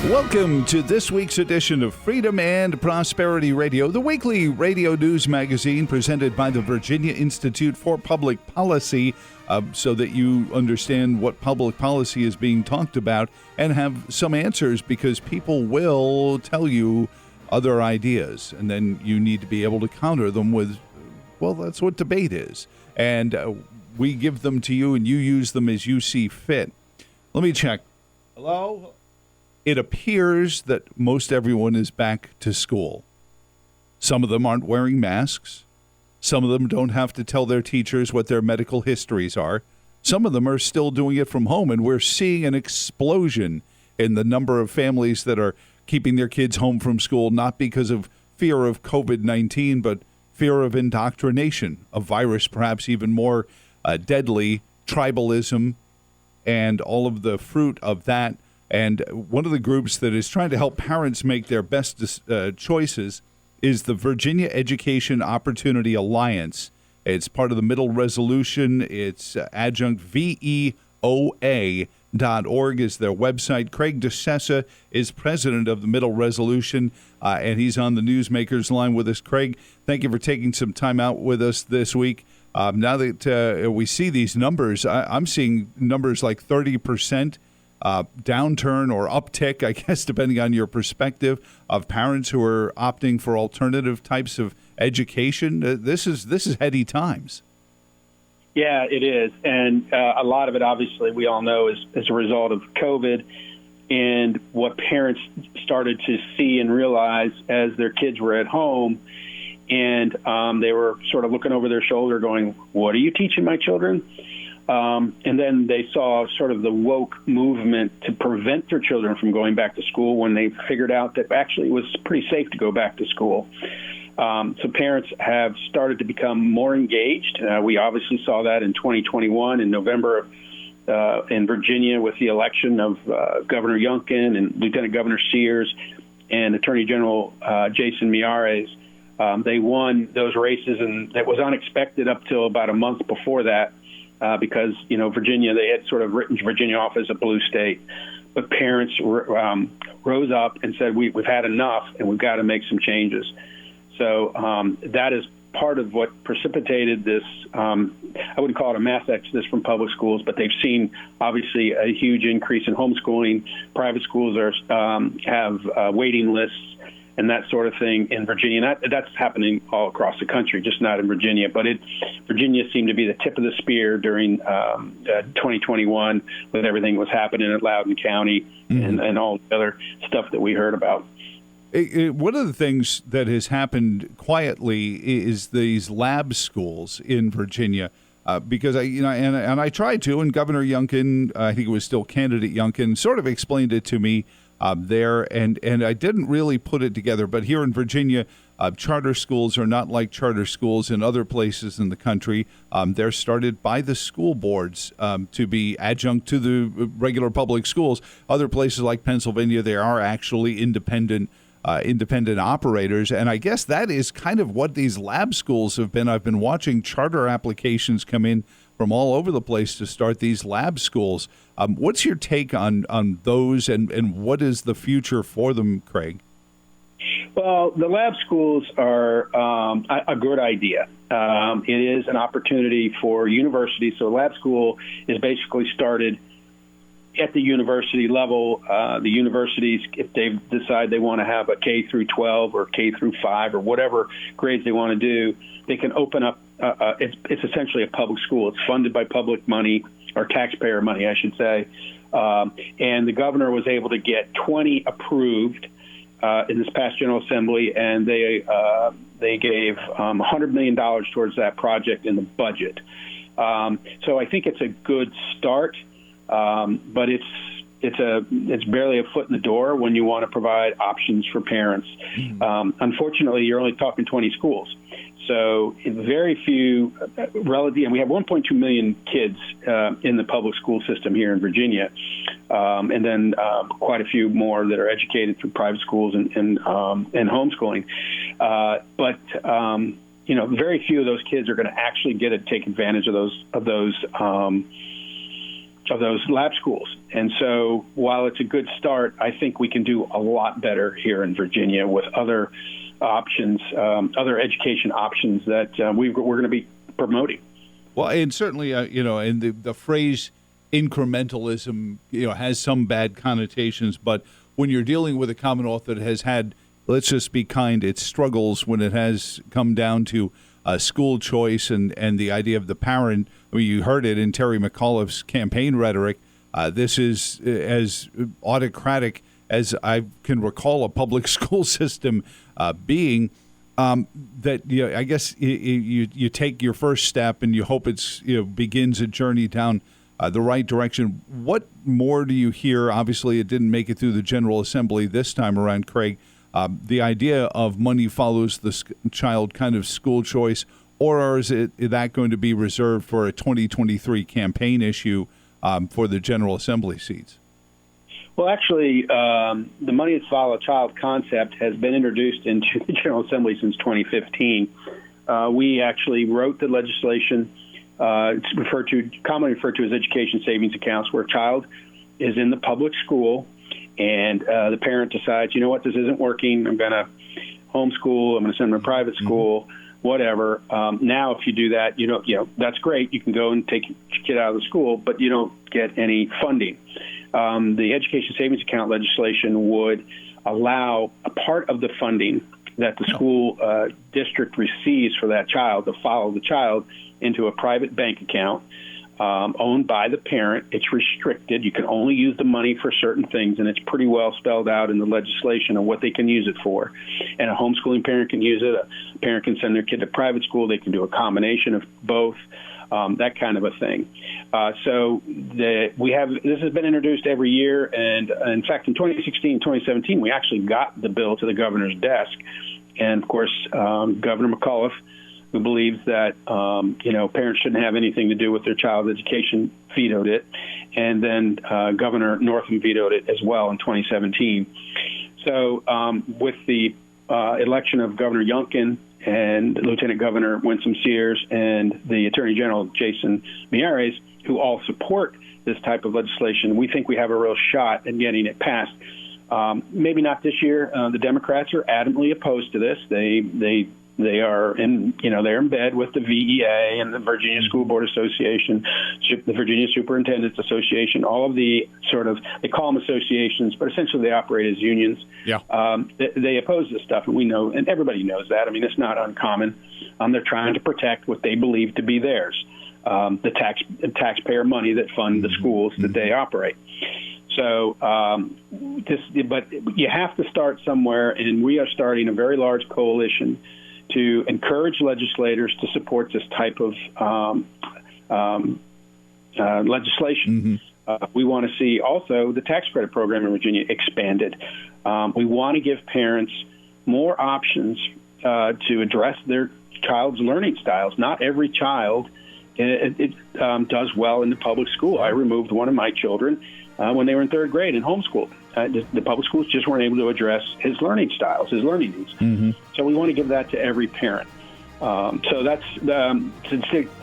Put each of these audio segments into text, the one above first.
Welcome to this week's edition of Freedom and Prosperity Radio, the weekly radio news magazine presented by the Virginia Institute for Public Policy, so that you understand what public policy is being talked about and have some answers, because people will tell you other ideas, and then you need to be able to counter them with, well, that's what debate is. And we give them to you, and you use them as you see fit. Let me check. Hello? It appears that most everyone is back to school. Some of them aren't wearing masks. Some of them don't have to tell their teachers what their medical histories are. Some of them are still doing it from home, and we're seeing an explosion in the number of families that are keeping their kids home from school, not because of fear of COVID-19, but fear of indoctrination, a virus perhaps even more deadly, tribalism, and all of the fruit of that. And one of the groups that is trying to help parents make their best choices is the Virginia Education Opportunity Alliance. It's part of the Middle Resolution. It's adjunct VEOA.org is their website. Craig DiSesa is president of the Middle Resolution, and he's on the Newsmakers line with us. Craig, thank you for taking some time out with us this week. Now that we see these numbers, I'm seeing numbers like 30%. Downturn or uptick, I guess, depending on your perspective, of parents who are opting for alternative types of education. This is heady times. Yeah, it is. And a lot of it, obviously, we all know is as a result of COVID and what parents started to see and realize as their kids were at home. And they were sort of looking over their shoulder going, what are you teaching my children? And then they saw sort of the woke movement to prevent their children from going back to school when they figured out that actually it was pretty safe to go back to school. So parents have started to become more engaged. We obviously saw that in 2021 in November in Virginia with the election of Governor Youngkin and Lieutenant Governor Sears and Attorney General Jason Miyares. They won those races, and that was unexpected up till about a month before that. Because, Virginia, they had sort of written Virginia off as a blue state. But parents rose up and said, we've had enough and we've got to make some changes. So that is part of what precipitated this. I wouldn't call it a mass exodus from public schools, but they've seen, obviously, a huge increase in homeschooling. Private schools have waiting lists and that sort of thing in Virginia. And that's happening all across the country, just not in Virginia. But Virginia seemed to be the tip of the spear during 2021 with everything that was happening at Loudoun County and all the other stuff that we heard about. One of the things that has happened quietly is these lab schools in Virginia. Because I tried to, and Governor Youngkin, I think it was still candidate Youngkin, sort of explained it to me there, and I didn't really put it together. But here in Virginia, charter schools are not like charter schools in other places in the country. They're started by the school boards to be adjunct to the regular public schools. Other places like Pennsylvania, they are actually independent operators, and I guess that is kind of what these lab schools have been. I've been watching charter applications come in from all over the place to start these lab schools. What's your take on those, and what is the future for them, Craig? Well, the lab schools are a good idea. It is an opportunity for universities. So a lab school is basically started at the university level. The universities, if they decide they want to have a K through 12 or K through 5 or whatever grades they want to do, they can open up. It's essentially a public school. It's funded by public money, or taxpayer money, I should say. And the governor was able to get 20 approved in this past General Assembly, and they gave $100 million towards that project in the budget. So I think it's a good start, but it's barely a foot in the door when you want to provide options for parents. Unfortunately, you're only talking 20 schools. So very few, and we have 1.2 million kids in the public school system here in Virginia, and then quite a few more that are educated through private schools and homeschooling. But very few of those kids are going to actually get to take advantage of those those lab schools. And so while it's a good start, I think we can do a lot better here in Virginia with other options, other education options that we're going to be promoting. Well, and certainly, and the phrase incrementalism, has some bad connotations, but when you're dealing with a Commonwealth that has had, let's just be kind, its struggles when it has come down to school choice and the idea of the parent. I mean, you heard it in Terry McAuliffe's campaign rhetoric. This is as autocratic as I can recall a public school system being. That I guess you take your first step and you hope it's begins a journey down the right direction. What more do you hear? Obviously, it didn't make it through the General Assembly this time around, Craig. The idea of money follows the child kind of school choice, or is that going to be reserved for a 2023 campaign issue for the General Assembly seats? Well, actually, the money that follow a child concept has been introduced into the General Assembly since 2015. We actually wrote the legislation. It's commonly referred to as education savings accounts, where a child is in the public school and the parent decides, you know what, this isn't working. I'm going to homeschool. I'm going to send them to private school, whatever. Now, if you do that, that's great. You can go and take your kid out of the school, but you don't get any funding. The education savings account legislation would allow a part of the funding that the school district receives for that child to follow the child into a private bank account owned by the parent. It's restricted. You can only use the money for certain things, and it's pretty well spelled out in the legislation of what they can use it for. And a homeschooling parent can use it. A parent can send their kid to private school. They can do a combination of both. That kind of a thing. So this has been introduced every year, and in fact, in 2016, 2017, we actually got the bill to the governor's desk, and of course, Governor McAuliffe, who believes that parents shouldn't have anything to do with their child's education, vetoed it, and then Governor Northam vetoed it as well in 2017. So with the election of Governor Youngkin and Lieutenant Governor Winsome Sears and the Attorney General Jason Miyares, who all support this type of legislation, we think we have a real shot at getting it passed. Maybe not this year. The Democrats are adamantly opposed to this. They are they're in bed with the VEA and the Virginia School Board Association, the Virginia Superintendents Association, all of the they call them associations, but essentially they operate as unions. Yeah. They oppose this stuff, and we know, and everybody knows that. I mean, it's not uncommon. They're trying to protect what they believe to be theirs, the taxpayer money that fund the schools that they operate. So, but you have to start somewhere, and we are starting a very large coalition to encourage legislators to support this type of legislation. We want to see also the tax credit program in Virginia expanded. We want to give parents more options to address their child's learning styles. Not every child does well in the public school. I removed one of my children when they were in third grade and homeschooled. The public schools just weren't able to address his learning styles, his learning needs. So we want to give that to every parent. So that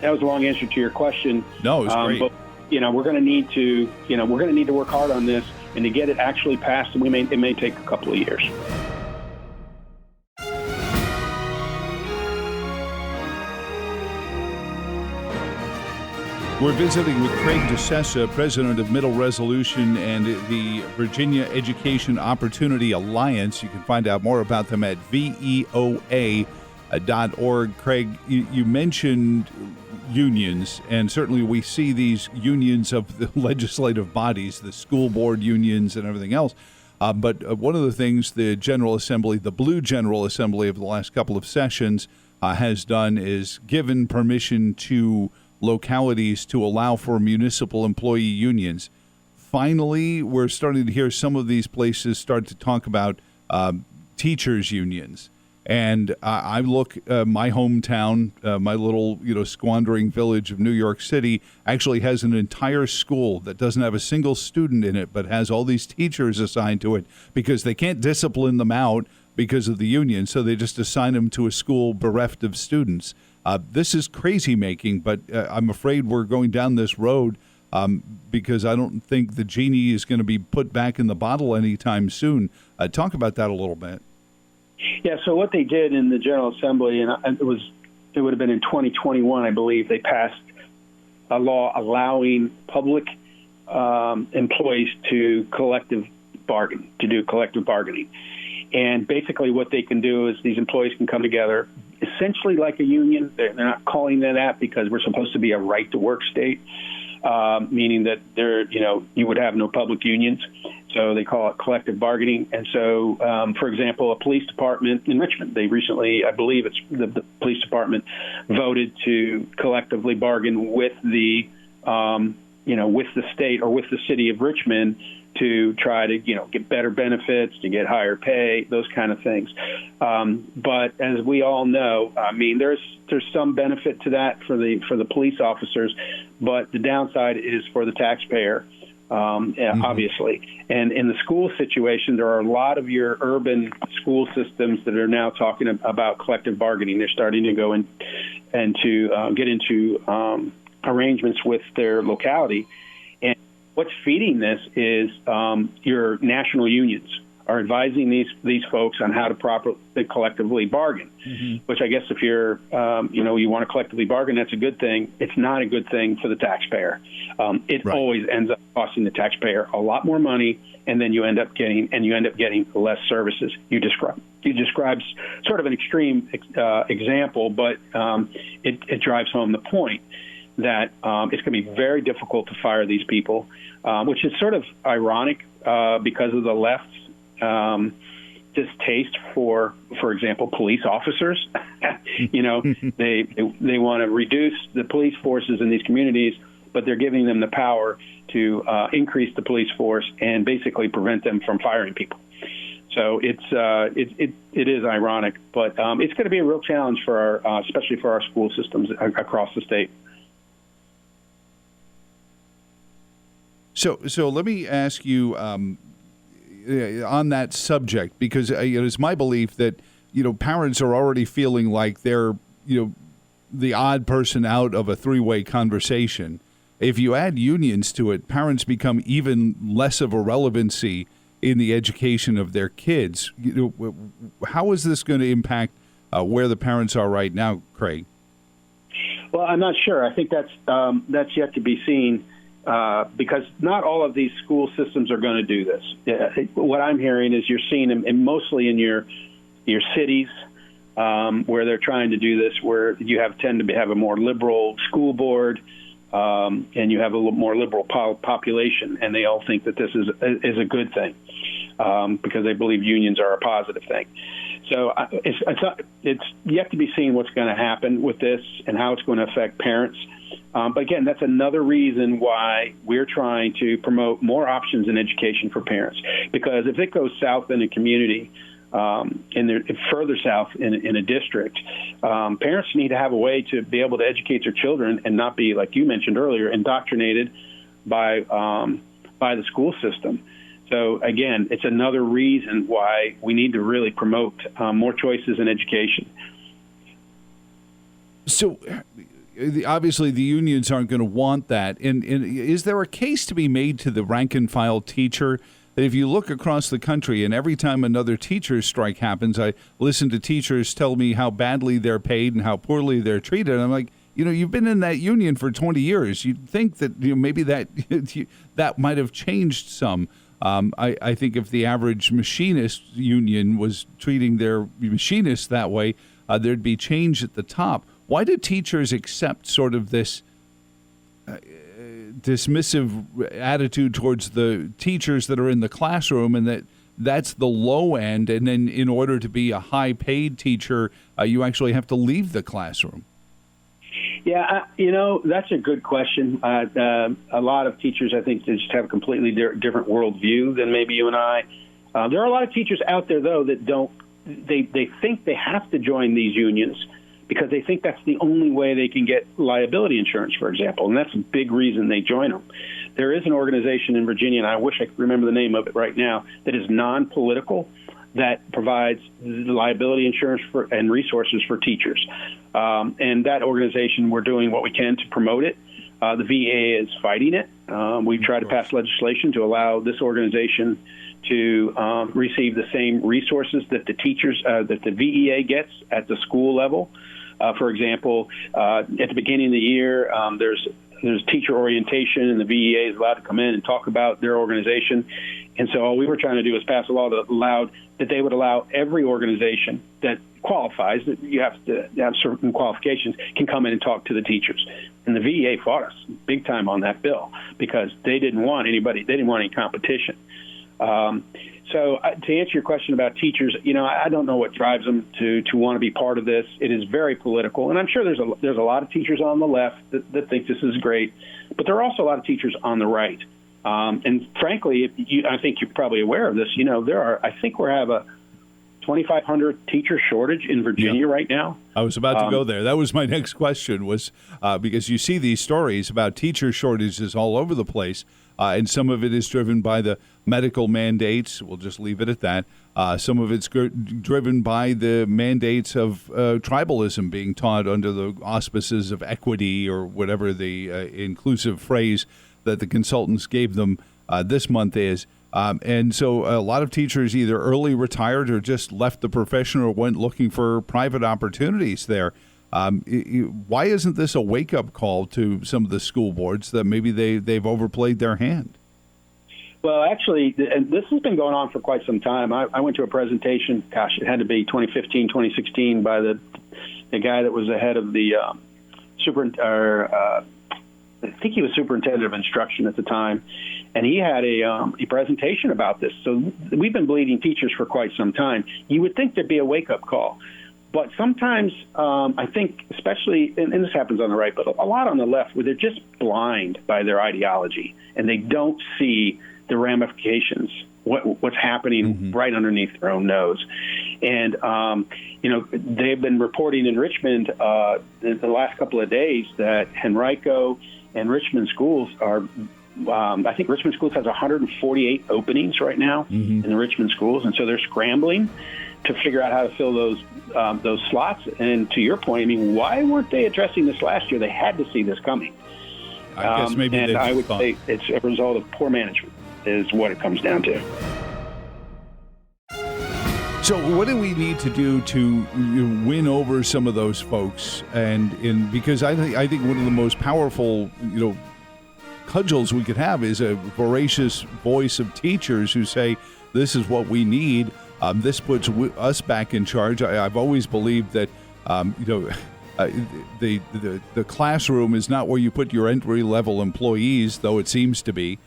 was a long answer to your question. No, it was great. But we're going to need to work hard on this, and to get it actually passed, it may take a couple of years. We're visiting with Craig DiSesa, president of Middle Resolution and the Virginia Education Opportunity Alliance. You can find out more about them at voa.org. Craig, you mentioned unions, and certainly we see these unions of the legislative bodies, the school board unions and everything else. But one of the things the General Assembly, the Blue General Assembly of the last couple of sessions has done is given permission to localities to allow for municipal employee unions. Finally, we're starting to hear some of these places start to talk about teachers' unions. And I look, my hometown, my little, squandering village of New York City actually has an entire school that doesn't have a single student in it, but has all these teachers assigned to it because they can't discipline them out because of the union. So they just assign them to a school bereft of students. This is crazy making, but I'm afraid we're going down this road because I don't think the genie is going to be put back in the bottle anytime soon. Talk about that a little bit. Yeah, so what they did in the General Assembly, and it would have been in 2021, I believe, they passed a law allowing public employees to do collective bargaining. And basically what they can do is these employees can come together essentially like a union. They're not calling it that because we're supposed to be a right-to-work state, meaning that you would have no public unions. So they call it collective bargaining. And so, for example, a police department in Richmond, they recently, I believe it's the police department, voted to collectively bargain with the, with the state or with the city of Richmond to try to, get better benefits, to get higher pay, those kind of things. But as we all know, I mean, there's some benefit to that for the police officers, but the downside is for the taxpayer. Obviously. And in the school situation, there are a lot of your urban school systems that are now talking about collective bargaining. They're starting to go in and to get into arrangements with their locality. And what's feeding this is your national unions are advising these folks on how to properly collectively bargain, which I guess if you're, you want to collectively bargain, that's a good thing. It's not a good thing for the taxpayer. It always ends up costing the taxpayer a lot more money, and then you end up getting less services. You described sort of an extreme example, but it drives home the point that it's going to be very difficult to fire these people, which is sort of ironic because of the left's distaste for example, police officers. They want to reduce the police forces in these communities, but they're giving them the power to increase the police force and basically prevent them from firing people. So it is ironic, but it's going to be a real challenge for our, especially for our school systems across the state. So let me ask you on that subject, because it's my belief that parents are already feeling like they're the odd person out of a three-way conversation. If you add unions to it, parents become even less of a relevancy in the education of their kids. How is this going to impact where the parents are right now, Craig? Well, I'm not sure. I think that's yet to be seen. Because not all of these school systems are going to do this. What I'm hearing is you're seeing them mostly in your cities where they're trying to do this, where you tend to have a more liberal school board and you have a little more liberal population, and they all think that this is a good thing because they believe unions are a positive thing. So it's yet to be seen what's going to happen with this and how it's going to affect parents. But again, that's another reason why we're trying to promote more options in education for parents. Because if it goes south in a community, further south in a district, parents need to have a way to be able to educate their children and not be, like you mentioned earlier, indoctrinated by the school system. So again, it's another reason why we need to really promote more choices in education. So obviously the unions aren't going to want that. And is there a case to be made to the rank and file teacher that if you look across the country and every time another teacher's strike happens, I listen to teachers tell me how badly they're paid and how poorly they're treated. And I'm like, you've been in that union for 20 years. You'd think that maybe that might have changed some. I think if the average machinist union was treating their machinists that way, there'd be change at the top. Why do teachers accept sort of this dismissive attitude towards the teachers that are in the classroom, and that's the low end, and then in order to be a high-paid teacher, you actually have to leave the classroom? Yeah, that's a good question. A lot of teachers, I think, they just have a completely different worldview than maybe you and I. There are a lot of teachers out there, though, that don't. They think they have to join these unions because they think that's the only way they can get liability insurance, for example, and that's a big reason they join them. There is an organization in Virginia, and I wish I could remember the name of it right now, that is non-political, that provides liability insurance and resources for teachers. And that organization, we're doing what we can to promote it. The VA is fighting it. We've tried to pass legislation to allow this organization to receive the same resources that the teachers, that the VEA gets at the school level. For example, at the beginning of the year, there's teacher orientation, and the VEA is allowed to come in and talk about their organization. And so all we were trying to do is pass a law that they would allow every organization that qualifies, that you have to have certain qualifications, can come in and talk to the teachers. And the VEA fought us big time on that bill because they didn't want any competition. So to answer your question about teachers, I don't know what drives them to want to be part of this. It is very political, and I'm sure there's a lot of teachers on the left that think this is great, but there are also a lot of teachers on the right. And frankly, I think you're probably aware of this. I think we have a 2,500 teacher shortage in Virginia right now. I was about to go there. That was my next question, was because you see these stories about teacher shortages all over the place, and some of it is driven by the medical mandates. We'll just leave it at that. Some of it's driven by the mandates of tribalism being taught under the auspices of equity, or whatever the inclusive phrase that the consultants gave them this month is. And so a lot of teachers either early retired or just left the profession or went looking for private opportunities there. Why isn't this a wake-up call to some of the school boards that maybe they've overplayed their hand? Well, actually, and this has been going on for quite some time. I went to a presentation, it had to be 2015, 2016, by the guy that was the head of the I think he was superintendent of instruction at the time, and he had a presentation about this. So we've been bleeding teachers for quite some time. You would think there'd be a wake-up call. But sometimes I think, especially, and this happens on the right, but a lot on the left, where they're just blind by their ideology, and they don't see the ramifications, what's happening right underneath their own nose. And, they've been reporting in Richmond the last couple of days that Henrico and Richmond schools are, I think Richmond schools has 148 openings right now in the Richmond schools, and so they're scrambling to figure out how to fill those slots. And to your point, why weren't they addressing this last year? They had to see this coming. I guess maybe and I would say it's a result of poor management is what it comes down to. So what do we need to do to win over some of those folks? And because I think one of the most powerful, cudgels we could have is a voracious voice of teachers who say, this is what we need. This puts us back in charge. I've always believed that, the classroom is not where you put your entry-level employees, though it seems to be.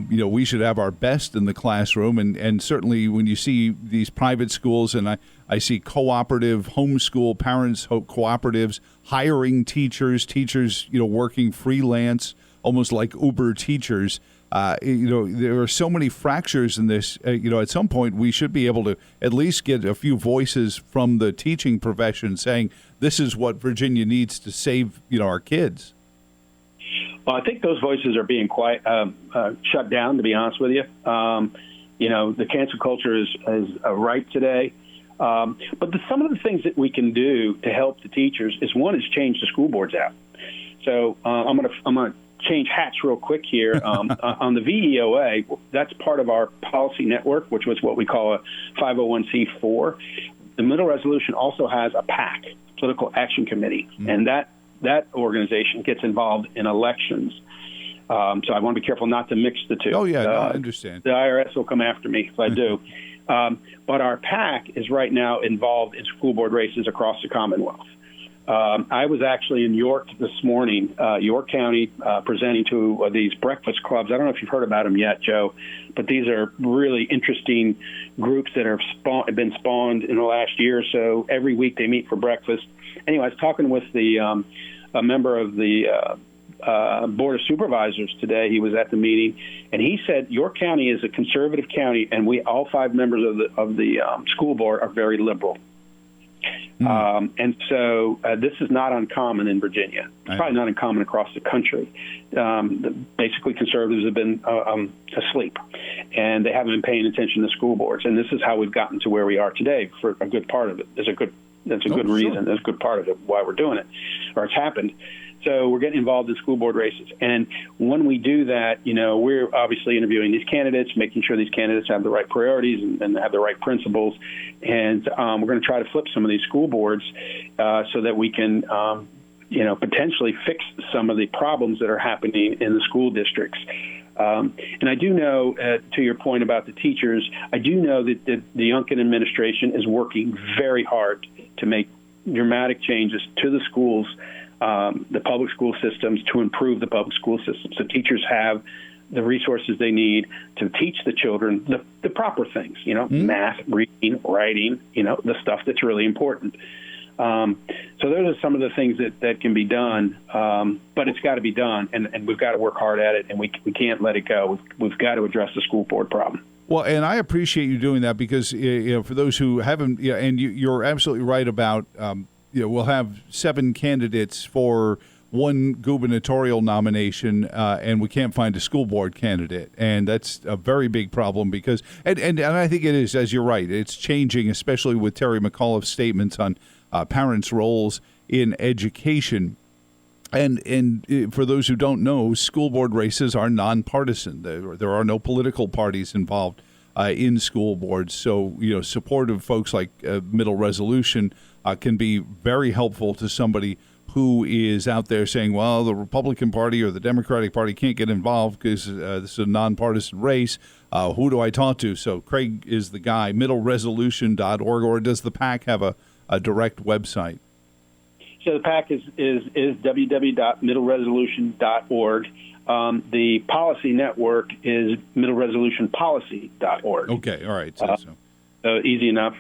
We should have our best in the classroom, and certainly when you see these private schools, and I see cooperative homeschool parents, cooperatives hiring teachers, working freelance, almost like Uber teachers. There are so many fractures in this. At some point we should be able to at least get a few voices from the teaching profession saying this is what Virginia needs to save our kids. Well, I think those voices are being quite shut down, to be honest with you. The cancel culture is ripe today. But some of the things that we can do to help the teachers is, one, is change the school boards out. So I'm going to change hats real quick here. On the VEOA, that's part of our policy network, which was what we call a 501c4. The middle resolution also has a PAC, Political Action Committee, and that organization gets involved in elections. So I want to be careful not to mix the two. Oh, yeah, I understand. The IRS will come after me if I do. But our PAC is right now involved in school board races across the Commonwealth. I was actually in York this morning, York County, presenting to these breakfast clubs. I don't know if you've heard about them yet, Joe, but these are really interesting groups that have been spawned in the last year or so. Every week they meet for breakfast. Anyway, I was talking with a member of the Board of Supervisors today. He was at the meeting, and he said York County is a conservative county, and all 5 members of the school board are very liberal. And so this is not uncommon in Virginia. It's probably not uncommon across the country. Basically, conservatives have been asleep, and they haven't been paying attention to school boards. And this is how we've gotten to where we are today. For a good part of it, that's a good reason. That's a good part of it why we're doing it, or it's happened. So we're getting involved in school board races. And when we do that, we're obviously interviewing these candidates, making sure these candidates have the right priorities and have the right principles. And we're going to try to flip some of these school boards so that we can, potentially fix some of the problems that are happening in the school districts. And I do know, to your point about the teachers, I do know that the Youngkin administration is working very hard to make dramatic changes to the schools, the public school systems, to improve the public school systems. So teachers have the resources they need to teach the children the proper things, math, reading, writing, the stuff that's really important. So those are some of the things that can be done, but it's got to be done, and we've got to work hard at it, and we can't let it go. We've got to address the school board problem. Well, and I appreciate you doing that because, for those who haven't, and you're absolutely right about, we'll have 7 candidates for one gubernatorial nomination, and we can't find a school board candidate. And that's a very big problem because, and I think it is, as you're right, it's changing, especially with Terry McAuliffe's statements on parents' roles in education. And for those who don't know, school board races are nonpartisan. There are no political parties involved in school boards. So, support of folks like Middle Resolution can be very helpful to somebody who is out there saying, well, the Republican Party or the Democratic Party can't get involved because this is a nonpartisan race. Who do I talk to? So Craig is the guy, middleresolution.org, or does the PAC have a direct website? So the PAC is www.middleresolution.org. The policy network is middleresolutionpolicy.org. Okay, all right. So easy enough.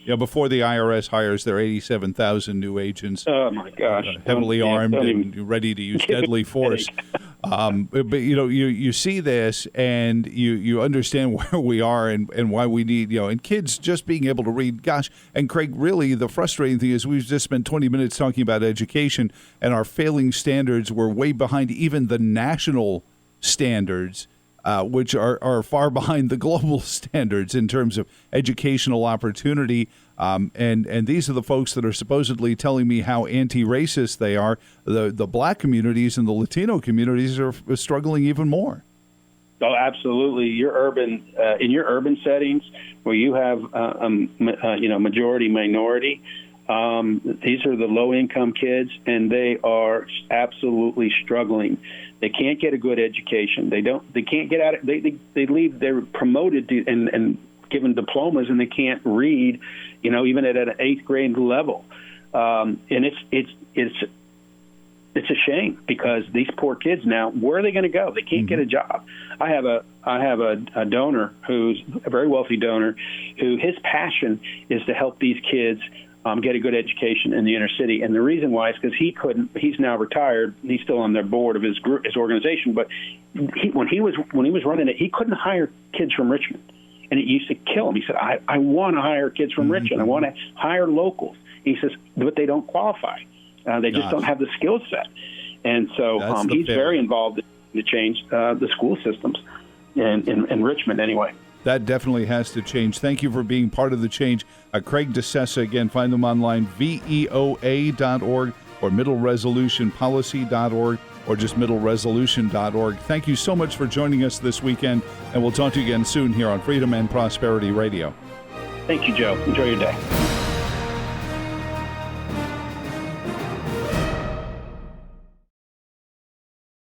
Yeah, before the IRS hires their 87,000 new agents, oh my gosh, heavily armed and ready to use deadly force. But you see this and you understand where we are and why we need, and kids just being able to read. Gosh, and Craig, really the frustrating thing is we've just spent 20 minutes talking about education, and our failing standards were way behind even the national standards. Which are far behind the global standards in terms of educational opportunity. And these are the folks that are supposedly telling me how anti-racist they are. The black communities and the Latino communities are struggling even more. Oh, absolutely. Your urban in your urban settings where you have majority minority. These are the low-income kids, and they are absolutely struggling. They can't get a good education. They can't get out. They leave. They're promoted to, and given diplomas, and they can't read. Even at an 8th grade level. And it's a shame because these poor kids now, where are they going to go? They can't get a job. I have a donor who's a very wealthy donor, who his passion is to help these kids get a good education in the inner city. And the reason why is because he couldn't. He's now retired. He's still on the board of his group, his organization. But when he was running it, he couldn't hire kids from Richmond, and it used to kill him. He said, "I want to hire kids from Richmond. I want to hire locals." He says, but they don't qualify. They just don't have the skill set. And so he's very involved in to change the school systems in Richmond anyway. That definitely has to change. Thank you for being part of the change. Craig DiSesa, again, find them online, VOA.org or middleresolutionpolicy.org or just middleresolution.org. Thank you so much for joining us this weekend, and we'll talk to you again soon here on Freedom and Prosperity Radio. Thank you, Joe. Enjoy your day.